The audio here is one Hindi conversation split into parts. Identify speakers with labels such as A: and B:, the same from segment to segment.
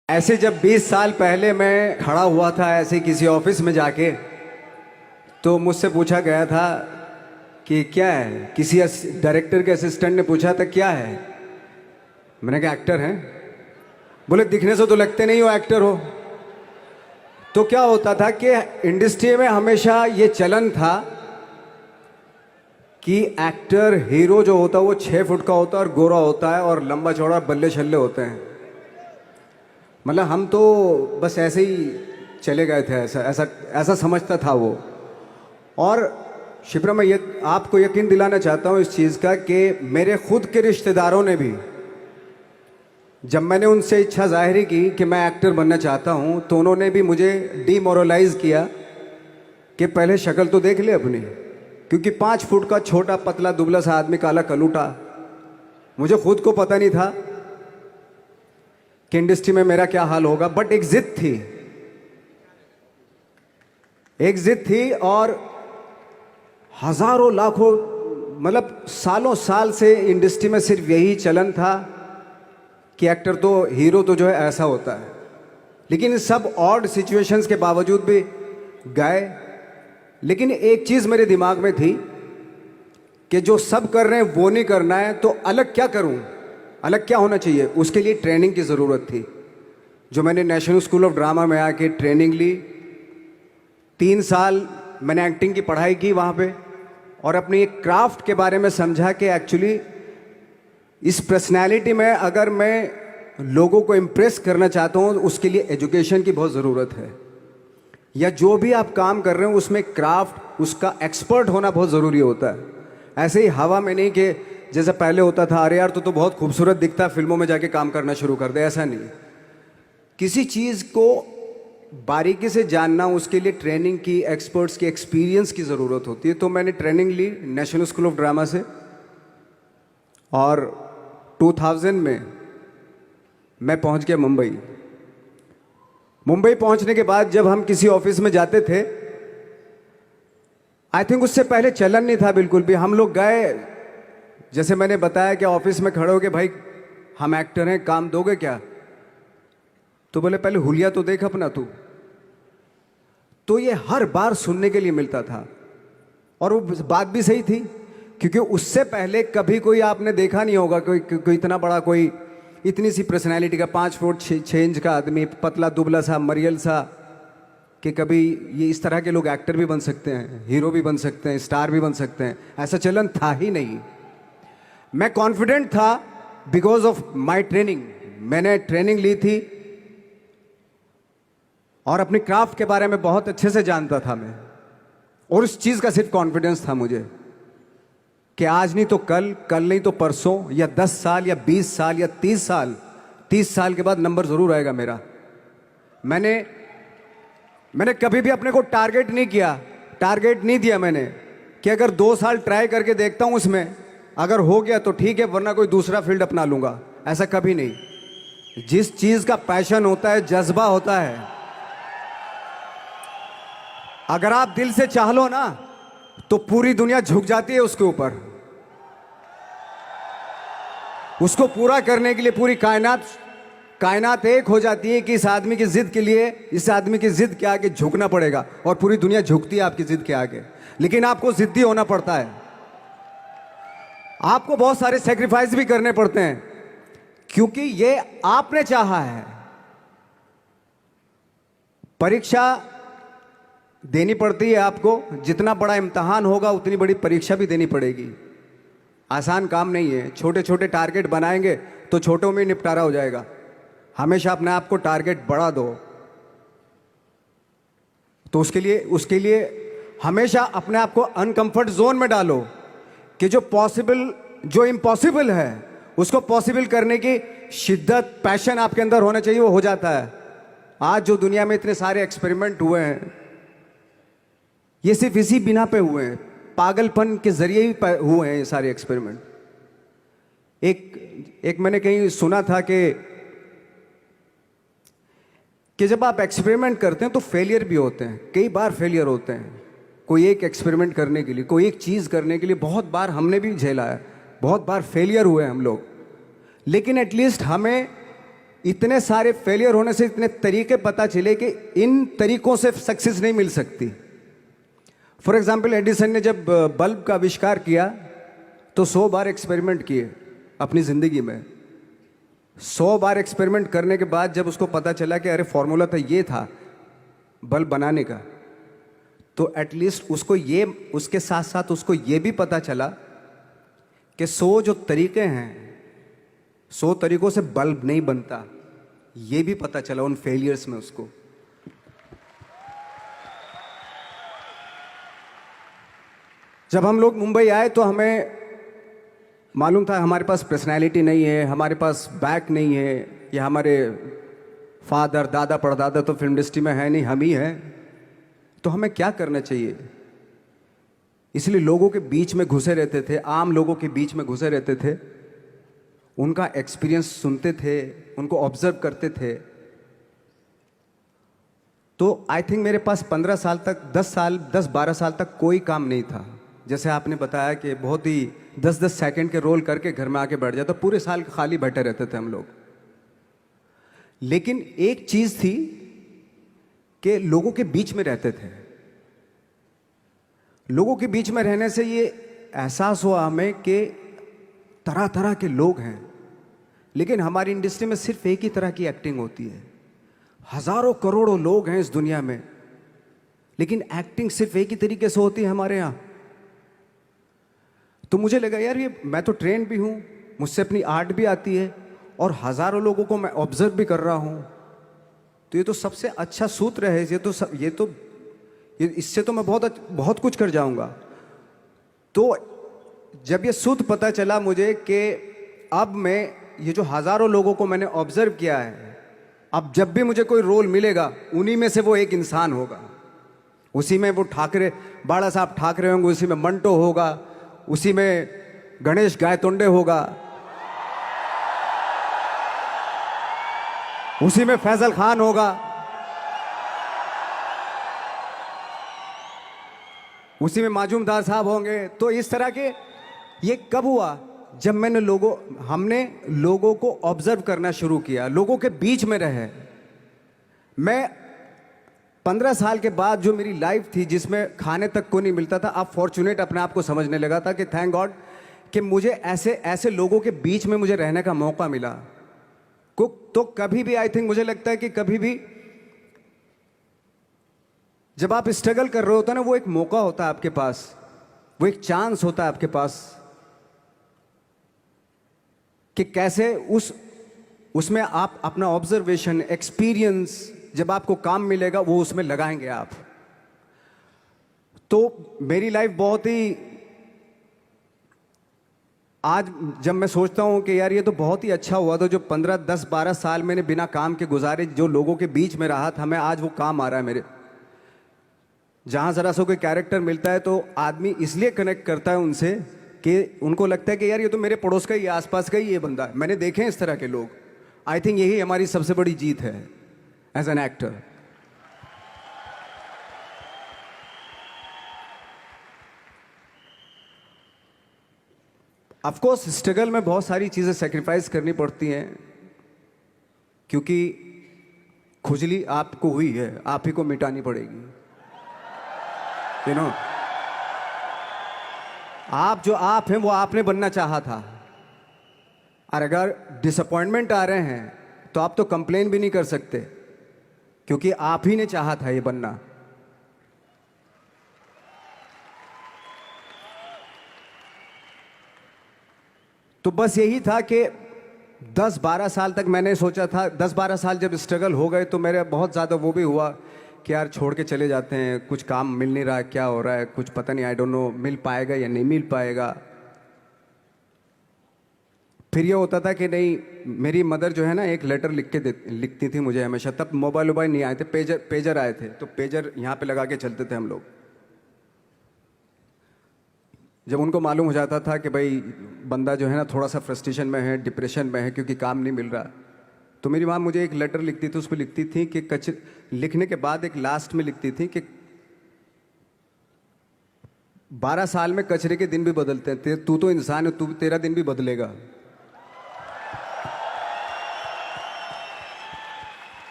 A: ऐसे जब 20 साल पहले मैं खड़ा हुआ था ऐसे किसी ऑफिस में जाके, तो मुझसे पूछा गया था कि क्या है। किसी डायरेक्टर के असिस्टेंट ने पूछा था क्या है। मैंने कहा एक्टर हैं। बोले दिखने से तो लगते नहीं हो एक्टर हो। तो क्या होता था कि इंडस्ट्री में हमेशा ये चलन था कि एक्टर हीरो जो होता है वो 6 फुट का होता है और गोरा होता है और लंबा चौड़ा बल्ले छल्ले होते हैं। मतलब हम तो बस ऐसे ही चले गए थे, ऐसा ऐसा ऐसा समझता था वो। और शिप्रा, मैं ये आपको यकीन दिलाना चाहता हूँ इस चीज़ का कि मेरे खुद के रिश्तेदारों ने भी, जब मैंने उनसे इच्छा जाहिर की कि मैं एक्टर बनना चाहता हूँ, तो उन्होंने भी मुझे डीमोरलाइज किया कि पहले शक्ल तो देख ले अपनी। क्योंकि 5 फुट का छोटा पतला दुबला सा आदमी, काला कलूटा, मुझे खुद को पता नहीं था कि इंडस्ट्री में मेरा क्या हाल होगा। बट एक जिद थी, एक जिद थी। और हजारों लाखों, मतलब सालों साल से इंडस्ट्री में सिर्फ यही चलन था कि एक्टर तो, हीरो तो जो है ऐसा होता है। लेकिन इन सब ऑड सिचुएशंस के बावजूद भी गए। लेकिन एक चीज़ मेरे दिमाग में थी कि जो सब कर रहे हैं वो नहीं करना है, तो अलग क्या करूं, अलग क्या होना चाहिए। उसके लिए ट्रेनिंग की ज़रूरत थी, जो मैंने नेशनल स्कूल ऑफ ड्रामा में आके ट्रेनिंग ली। 3 साल मैंने एक्टिंग की पढ़ाई की वहाँ पे, और अपनी एक क्राफ्ट के बारे में समझा कि एक्चुअली इस पर्सनैलिटी में अगर मैं लोगों को इम्प्रेस करना चाहता हूँ, उसके लिए एजुकेशन की बहुत ज़रूरत है। या जो भी आप काम कर रहे हो उसमें क्राफ्ट, उसका एक्सपर्ट होना बहुत ज़रूरी होता है। ऐसे ही हवा में नहीं कि जैसे पहले होता था, अरे यार तो बहुत खूबसूरत दिखता है, फिल्मों में जाके काम करना शुरू कर दे। ऐसा नहीं, किसी चीज़ को बारीकी से जानना, उसके लिए ट्रेनिंग की, एक्सपर्ट्स की, एक्सपीरियंस की ज़रूरत होती है। तो मैंने ट्रेनिंग ली नेशनल स्कूल ऑफ ड्रामा से, और 2000 में मैं पहुंच गया मुंबई। मुंबई पहुंचने के बाद जब हम किसी ऑफिस में जाते थे, आई थिंक उससे पहले चलन नहीं था बिल्कुल भी। हम लोग गए, जैसे मैंने बताया कि ऑफिस में खड़े हो के, भाई हम एक्टर हैं, काम दोगे क्या। तो बोले पहले हुलिया तो देख अपना तू। तो ये हर बार सुनने के लिए मिलता था, और वो बात भी सही थी, क्योंकि उससे पहले कभी कोई आपने देखा नहीं होगा कोई इतना बड़ा, कोई इतनी सी पर्सनैलिटी का 5 फुट 6 इंच का आदमी, पतला दुबला सा मरियल सा, कि कभी ये इस तरह के लोग एक्टर भी बन सकते हैं, हीरो भी बन सकते हैं, स्टार भी बन सकते हैं। ऐसा चलन था ही नहीं। मैं कॉन्फिडेंट था बिकॉज ऑफ माई ट्रेनिंग। मैंने ट्रेनिंग ली थी और अपनी क्राफ्ट के बारे में बहुत अच्छे से जानता था मैं, और उस चीज़ का सिर्फ कॉन्फिडेंस था मुझे कि आज नहीं तो कल, कल नहीं तो परसों, या 10 साल या 20 साल या 30 साल, 30 साल के बाद नंबर ज़रूर आएगा मेरा। मैंने कभी भी अपने को टारगेट नहीं किया, टारगेट नहीं दिया मैंने कि अगर 2 साल ट्राई करके देखता हूँ, उसमें अगर हो गया तो ठीक है, वरना कोई दूसरा फील्ड अपना लूँगा। ऐसा कभी नहीं। जिस चीज़ का पैशन होता है, जज्बा होता है, अगर आप दिल से चाह लो ना, तो पूरी दुनिया झुक जाती है उसके ऊपर। उसको पूरा करने के लिए पूरी कायनात एक हो जाती है कि इस आदमी की जिद के लिए, इस आदमी की जिद के आगे झुकना पड़ेगा, और पूरी दुनिया झुकती है आपकी जिद के आगे। लेकिन आपको जिद्दी होना पड़ता है, आपको बहुत सारे सेक्रीफाइस भी करने पड़ते हैं, क्योंकि ये आपने चाहा है। परीक्षा देनी पड़ती है आपको, जितना बड़ा इम्तहान होगा उतनी बड़ी परीक्षा भी देनी पड़ेगी। आसान काम नहीं है। छोटे छोटे टारगेट बनाएंगे तो छोटों में निपटारा हो जाएगा। हमेशा अपने आप को टारगेट बढ़ा दो। तो उसके लिए हमेशा अपने आप को अनकंफर्ट जोन में डालो, कि जो इम्पॉसिबल है उसको पॉसिबल करने की शिद्दत, पैशन आपके अंदर होना चाहिए, वो हो जाता है। आज जो दुनिया में इतने सारे एक्सपेरिमेंट हुए हैं, ये सिर्फ इसी बिना पे हुए हैं, पागलपन के जरिए ही हुए हैं ये सारे एक्सपेरिमेंट। एक मैंने कहीं सुना था कि जब आप एक्सपेरिमेंट करते हैं तो फेलियर भी होते हैं, कई बार फेलियर होते हैं। कोई एक एक्सपेरिमेंट करने के लिए, कोई एक चीज़ करने के लिए बहुत बार हमने भी झेला है, बहुत बार फेलियर हुए हम लोग। लेकिन एटलीस्ट हमें इतने सारे फेलियर होने से इतने तरीके पता चले कि इन तरीकों से सक्सेस नहीं मिल सकती। फॉर एग्जाम्पल, एडिसन ने जब बल्ब का आविष्कार किया तो 100 बार एक्सपेरिमेंट किए अपनी ज़िंदगी में। 100 बार एक्सपेरिमेंट करने के बाद जब उसको पता चला कि अरे फॉर्मूला तो ये था बल्ब बनाने का, तो एटलीस्ट उसको ये, उसके साथ साथ उसको ये भी पता चला कि 100 जो तरीके हैं, 100 तरीकों से बल्ब नहीं बनता, ये भी पता चला उन फेलियर्स में उसको। जब हम लोग मुंबई आए तो हमें मालूम था हमारे पास पर्सनैलिटी नहीं है, हमारे पास बैक नहीं है, या हमारे फादर दादा परदादा तो फिल्म इंडस्ट्री में है नहीं, हम ही हैं, तो हमें क्या करना चाहिए। इसलिए लोगों के बीच में घुसे रहते थे, आम लोगों के बीच में घुसे रहते थे, उनका एक्सपीरियंस सुनते थे, उनको ऑब्जर्व करते थे। तो आई थिंक मेरे पास 15 साल तक, 10-12 साल तक कोई काम नहीं था। जैसे आपने बताया कि बहुत ही 10-10 सेकंड के रोल करके घर में आके बैठ जाए, तो पूरे साल खाली बैठे रहते थे हम लोग। लेकिन एक चीज थी कि लोगों के बीच में रहते थे। लोगों के बीच में रहने से ये एहसास हुआ हमें कि तरह तरह के लोग हैं, लेकिन हमारी इंडस्ट्री में सिर्फ एक ही तरह की एक्टिंग होती है। हजारों करोड़ों लोग हैं इस दुनिया में, लेकिन एक्टिंग सिर्फ एक ही तरीके से होती है हमारे यहाँ। तो मुझे लगा यार, ये मैं तो ट्रेन भी हूँ, मुझसे अपनी आर्ट भी आती है, और हजारों लोगों को मैं ऑब्जर्व भी कर रहा हूँ, तो ये तो सबसे अच्छा सूत्र है। ये इससे तो मैं बहुत कुछ कर जाऊंगा। तो जब ये सूत्र पता चला मुझे कि अब मैं ये जो हजारों लोगों को मैंने ऑब्जर्व किया है, अब जब भी मुझे कोई रोल मिलेगा उन्हीं में से वो एक इंसान होगा। उसी में वो ठाकरे, बाला साहब ठाकरे होंगे, उसी में मंटो होगा, उसी में गणेश गायतोंडे होगा, उसी में फैजल खान होगा, उसी में माजूमदार साहब होंगे। तो इस तरह के, ये कब हुआ? जब हमने लोगों को ऑब्जर्व करना शुरू किया, लोगों के बीच में रहे। मैं 15 साल के बाद जो मेरी लाइफ थी, जिसमें खाने तक को नहीं मिलता था, अब फॉर्चुनेट अपने आप को समझने लगा था कि थैंक गॉड कि मुझे ऐसे लोगों के बीच में मुझे रहने का मौका मिला। तो कभी भी, आई थिंक मुझे लगता है कि कभी भी जब आप स्ट्रगल कर रहे होते हैं ना, वो एक मौका होता है आपके पास, वो एक चांस होता है आपके पास कि कैसे उसमें आप अपना ऑब्जर्वेशन, एक्सपीरियंस, जब आपको काम मिलेगा वो उसमें लगाएंगे आप। तो मेरी लाइफ बहुत ही, आज जब मैं सोचता हूं कि यार ये तो बहुत ही अच्छा हुआ, तो जो 15, 10, 12 साल मैंने बिना काम के गुजारे, जो लोगों के बीच में रहा था मैं, आज वो काम आ रहा है मेरे। जहां जरा सा कोई कैरेक्टर मिलता है तो आदमी इसलिए कनेक्ट करता है उनसे कि उनको लगता है कि यार ये तो मेरे पड़ोस का ही, आसपास का ही ये बंदा है। मैंने देखे हैं इस तरह के लोग। आई थिंक यही हमारी सबसे बड़ी जीत है as an actor. Of course struggle में बहुत सारी चीजें सेक्रीफाइस करनी पड़ती हैं, क्योंकि खुजली आपको हुई है, आप ही को मिटानी पड़ेगी। यू नो, आप जो आप हैं वो आपने बनना चाहा था, और अगर डिसअपॉइंटमेंट आ रहे हैं तो आप तो कंप्लेन भी नहीं कर सकते, क्योंकि आप ही ने चाहा था ये बनना। तो बस यही था कि 10-12 साल तक मैंने सोचा था, 10-12 साल जब स्ट्रगल हो गए तो मेरे बहुत ज़्यादा वो भी हुआ कि यार छोड़ के चले जाते हैं, कुछ काम मिल नहीं रहा है, क्या हो रहा है कुछ पता नहीं, आई डोंट नो मिल पाएगा या नहीं मिल पाएगा। फिर ये होता था कि नहीं, मेरी मदर जो है ना एक लेटर लिखती थी मुझे हमेशा। तब मोबाइल नहीं आए थे, पेजर आए थे, तो पेजर यहाँ पे लगा के चलते थे हम लोग। जब उनको मालूम हो जाता था कि भाई बंदा जो है ना थोड़ा सा फ्रस्ट्रेशन में है, डिप्रेशन में है, क्योंकि काम नहीं मिल रहा, तो मेरी माँ मुझे एक लेटर लिखती थी। उसमें लिखती थी कि लिखने के बाद एक लास्ट में लिखती थी कि 12 साल में कचरे के दिन भी बदलते हैं, तू तो इंसान है, तेरा दिन भी बदलेगा।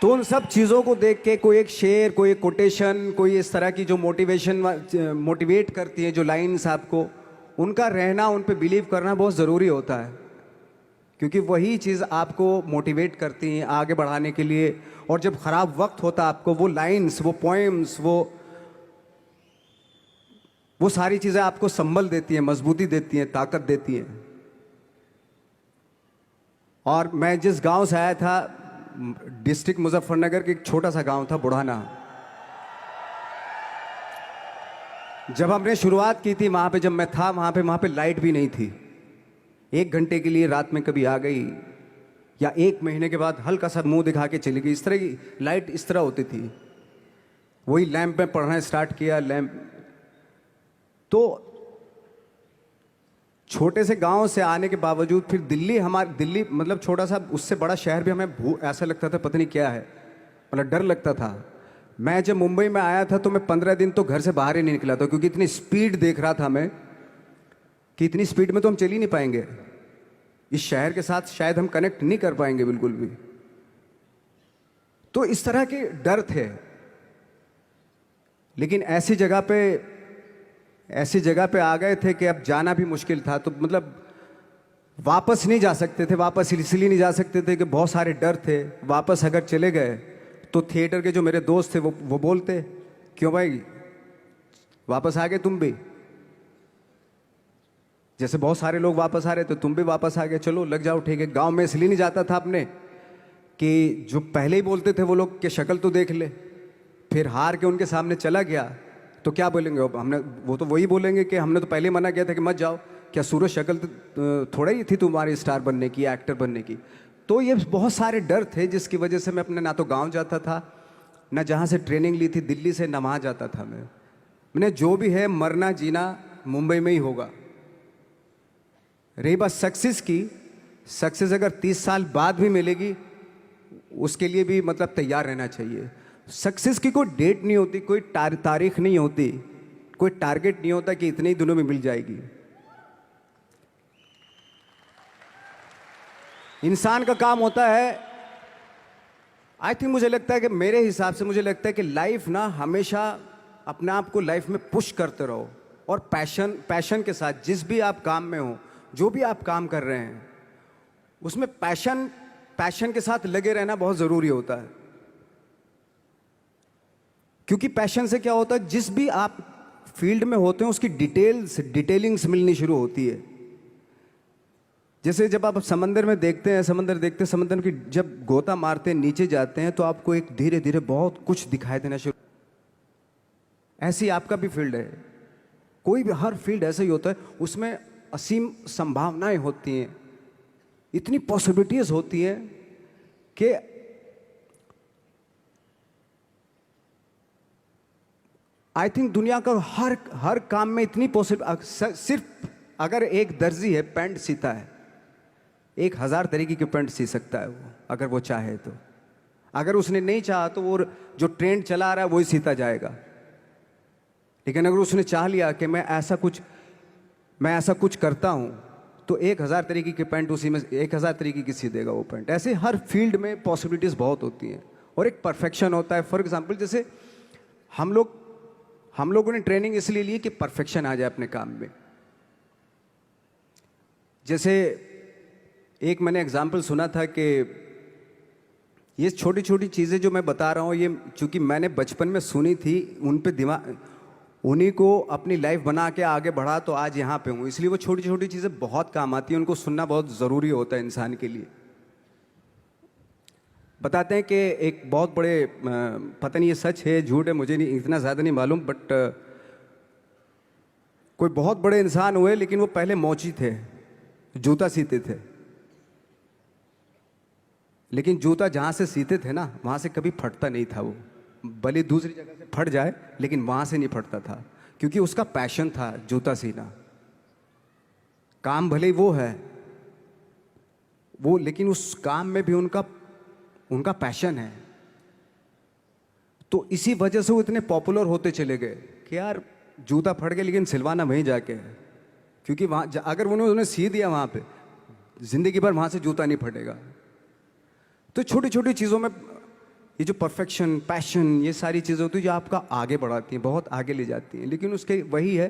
A: तो उन सब चीज़ों को देख के कोई एक शेर, कोई एक कोटेशन, कोई इस तरह की जो मोटिवेट करती हैं जो लाइंस आपको, उनका रहना, उन पे बिलीव करना बहुत ज़रूरी होता है, क्योंकि वही चीज़ आपको मोटिवेट करती हैं आगे बढ़ाने के लिए। और जब ख़राब वक्त होता है आपको, वो लाइंस, वो पोएम्स, वो सारी चीज़ें आपको संबल देती हैं, मजबूती देती हैं, ताकत देती हैं। और मैं जिस गांव से आया था, डिस्ट्रिक्ट मुजफ्फरनगर के एक छोटा सा गांव था बुढ़ाना। जब हमने शुरुआत की थी वहाँ पे, जब मैं था वहाँ पे लाइट भी नहीं थी। 1 घंटे के लिए रात में कभी आ गई, या 1 महीने के बाद हल्का सा मुंह दिखा के चली गई। इस तरह की लाइट इस तरह होती थी। वही लैंप में पढ़ना स्टार्ट किया, लैंप। तो छोटे से गांव से आने के बावजूद फिर दिल्ली मतलब छोटा सा, उससे बड़ा शहर भी हमें ऐसा लगता था पता नहीं क्या है, मतलब डर लगता था। मैं जब मुंबई में आया था तो मैं 15 दिन तो घर से बाहर ही नहीं निकला था, क्योंकि इतनी स्पीड देख रहा था मैं कि इतनी स्पीड में तो हम चल ही नहीं पाएंगे, इस शहर के साथ शायद हम कनेक्ट नहीं कर पाएंगे बिल्कुल भी। तो इस तरह के डर थे। लेकिन ऐसी जगह पे आ गए थे कि अब जाना भी मुश्किल था। तो मतलब वापस नहीं जा सकते थे। वापस इसलिए नहीं जा सकते थे कि बहुत सारे डर थे। वापस अगर चले गए तो थिएटर के जो मेरे दोस्त थे वो बोलते, क्यों भाई वापस आ गए तुम भी, जैसे बहुत सारे लोग वापस आ रहे थे तुम भी वापस आ गए, चलो लग जाओ ठीक है। गांव में इसलिए नहीं जाता था अपने कि जो पहले ही बोलते थे वो लोग कि शक्ल तो देख ले, फिर हार के उनके सामने चला गया तो क्या बोलेंगे हमने, वो तो वही बोलेंगे कि हमने तो पहले मना किया था कि मत जाओ, क्या सूरज शक्ल थोड़ा ही थी तुम्हारी स्टार बनने की, एक्टर बनने की। तो ये बहुत सारे डर थे जिसकी वजह से मैं अपने ना तो गांव जाता था, ना जहाँ से ट्रेनिंग ली थी दिल्ली से, ना वहाँ जाता था। मैंने जो भी है मरना जीना मुंबई में ही होगा। रही बात सक्सेस की, सक्सेस अगर 30 साल बाद भी मिलेगी उसके लिए भी मतलब तैयार रहना चाहिए। सक्सेस की कोई डेट नहीं होती, कोई तारीख नहीं होती, कोई टारगेट नहीं होता कि इतने ही दिनों में मिल जाएगी। इंसान का काम होता है, आई थिंक मुझे लगता है कि मेरे हिसाब से मुझे लगता है कि लाइफ ना हमेशा अपने आप को लाइफ में पुश करते रहो, और पैशन के साथ जिस भी आप काम में हो, जो भी आप काम कर रहे हैं उसमें पैशन के साथ लगे रहना बहुत ज़रूरी होता है। क्योंकि पैशन से क्या होता है, जिस भी आप फील्ड में होते हैं उसकी डिटेलिंग्स मिलनी शुरू होती है। जैसे जब आप समंदर में देखते हैं, समंदर की जब गोता मारते हैं, नीचे जाते हैं तो आपको एक धीरे धीरे बहुत कुछ दिखाई देना शुरू। ऐसी आपका भी फील्ड है, कोई भी हर फील्ड ऐसा ही होता है, उसमें असीम संभावनाएं होती हैं, इतनी पॉसिबिलिटीज होती हैं कि आई थिंक दुनिया का हर काम में इतनी सिर्फ अगर एक दर्जी है पैंट सीता है, 1000 तरीके की पैंट सी सकता है वो, अगर वो चाहे तो। अगर उसने नहीं चाहा तो वो जो ट्रेंड चला आ रहा है वही सीता जाएगा। लेकिन अगर उसने चाह लिया कि मैं ऐसा कुछ करता हूं, तो 1000 तरीके की पैंट उसी में 1000 तरीके की सी देगा वो पैंट। ऐसे हर फील्ड में पॉसिबिलिटीज बहुत होती हैं और एक परफेक्शन होता है। फॉर एग्जाम्पल जैसे हम लोगों ने ट्रेनिंग इसलिए ली कि परफेक्शन आ जाए अपने काम में। जैसे एक मैंने एग्जाम्पल सुना था कि ये छोटी छोटी चीज़ें जो मैं बता रहा हूँ, ये चूंकि मैंने बचपन में सुनी थी, उन पे दिमाग, उन्हीं को अपनी लाइफ बना के आगे बढ़ा तो आज यहाँ पे हूँ। इसलिए वो छोटी छोटी चीज़ें बहुत काम आती हैं, उनको सुनना बहुत ज़रूरी होता है इंसान के लिए। बताते हैं कि एक बहुत बड़े, पता नहीं ये सच है झूठ है, मुझे नहीं इतना ज़्यादा नहीं मालूम, बट कोई बहुत बड़े इंसान हुए, लेकिन वो पहले मोची थे, जूता सीते थे। लेकिन जूता जहाँ से सीते थे ना, वहाँ से कभी फटता नहीं था वो, भले दूसरी जगह से फट जाए लेकिन वहाँ से नहीं फटता था, क्योंकि उसका पैशन था जूता सीना। काम भले ही वो है वो, लेकिन उस काम में भी उनका पैशन है। तो इसी वजह से वो इतने पॉपुलर होते चले गए कि यार जूता फट गया लेकिन सिलवाना वहीं जाके है, क्योंकि वहाँ अगर उन्होंने सी दिया वहाँ पे, जिंदगी भर वहाँ से जूता नहीं फटेगा। तो छोटी छोटी चीज़ों में ये जो परफेक्शन, पैशन, ये सारी चीज़ें होती हैं जो आपका आगे बढ़ाती हैं, बहुत आगे ले जाती हैं। लेकिन उसके वही है,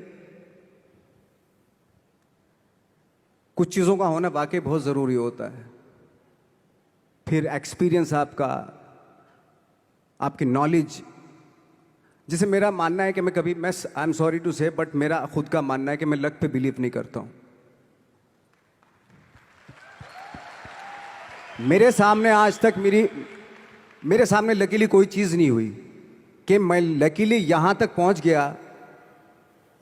A: कुछ चीज़ों का होना वाकई बहुत ज़रूरी होता है। फिर एक्सपीरियंस आपका, आपकी नॉलेज। जैसे मेरा मानना है कि मैं आई एम सॉरी टू से, बट मेरा खुद का मानना है कि मैं लक पे बिलीव नहीं करता हूँ। मेरे सामने आज तक मेरे सामने लकीली कोई चीज़ नहीं हुई कि मैं लकीली यहाँ तक पहुँच गया।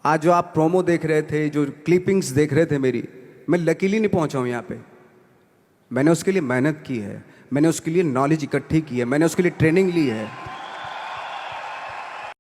A: आज जो आप प्रोमो देख रहे थे, जो क्लिपिंग्स देख रहे थे मेरी, मैं लकीली नहीं पहुँचा हूँ यहाँ पे। मैंने उसके लिए मेहनत की है, मैंने उसके लिए नॉलेज इकट्ठी की है, मैंने उसके लिए ट्रेनिंग ली है।